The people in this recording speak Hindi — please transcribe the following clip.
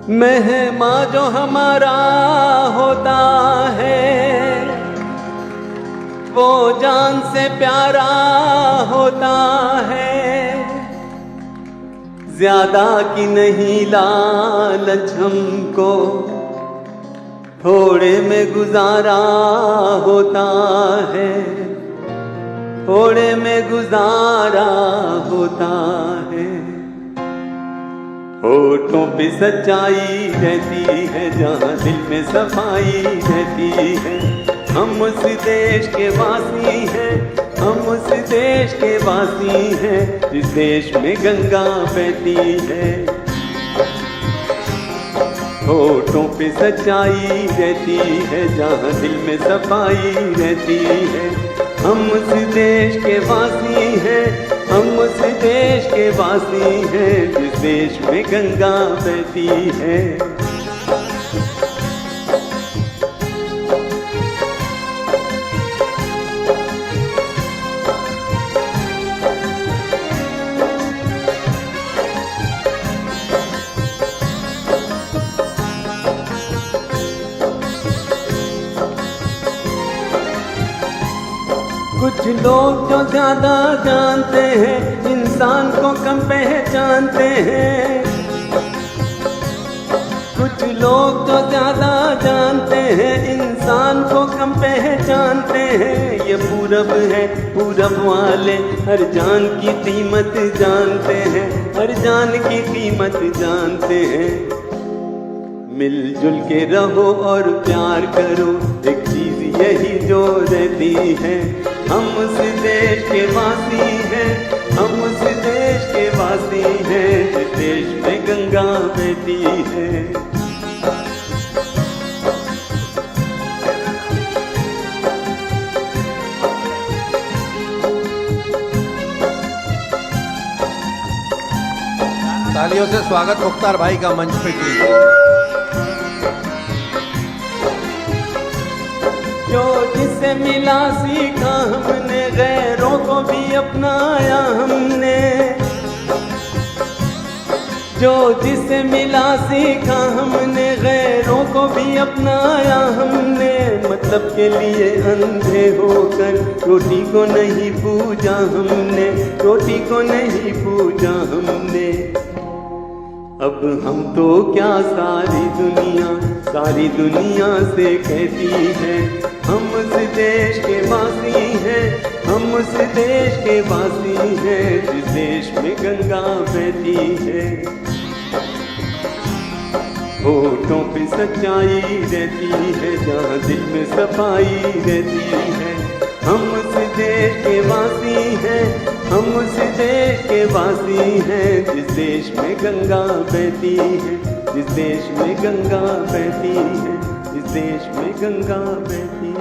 मेहमा जो हमारा होता है वो जान से प्यारा होता है। ज्यादा की नहीं लालच हमको, थोड़े में गुजारा होता है, थोड़े में गुजारा होता है। होठों पे सच्चाई रहती है जहाँ दिल में सफाई रहती है। हम उस देश के वासी हैं, हम उस देश के वासी हैं जिस देश में गंगा बहती है। होठों पे सच्चाई रहती है जहाँ दिल में सफाई रहती है। हम उस देश के वासी हैं, हम उस देश के वासी हैं जिस देश में गंगा बहती है। कुछ लोग जो ज्यादा जानते हैं इंसान को कम पहचानते हैं। कुछ लोग जो ज्यादा जानते हैं इंसान को कम पहचानते हैं। ये पूरब है, पूरब वाले हर जान की कीमत जानते हैं, हर जान की कीमत जानते हैं। मिलजुल के रहो और प्यार करो, एक चीज यही जो रहती है। हम उस देश के वासी हैं, हम उस देश के वासी हैं जिस देश में गंगा बहती है। तालियों से स्वागत मुख्तार भाई का मंच पे कीजिए। जो जिसे मिला सीखा हमने, गैरों को भी अपनाया हमने। जो जिसे मिला सीखा हमने, गैरों को भी अपनाया हमने। मतलब के लिए अंधे होकर रोटी को नहीं पूजा हमने, रोटी को नहीं पूजा हमने। अब हम तो क्या सारी दुनिया से कहती है। हम उस देश के वासी हैं, हम उस देश के वासी हैं जिस देश में गंगा बहती है। होठों पे सच्चाई रहती है जहाँ दिल में सफाई रहती है। हम उस देश के वासी हैं, हम उस देश के वासी हैं जिस देश में गंगा बहती है, जिस देश में गंगा बहती है, जिस देश में गंगा बहती है।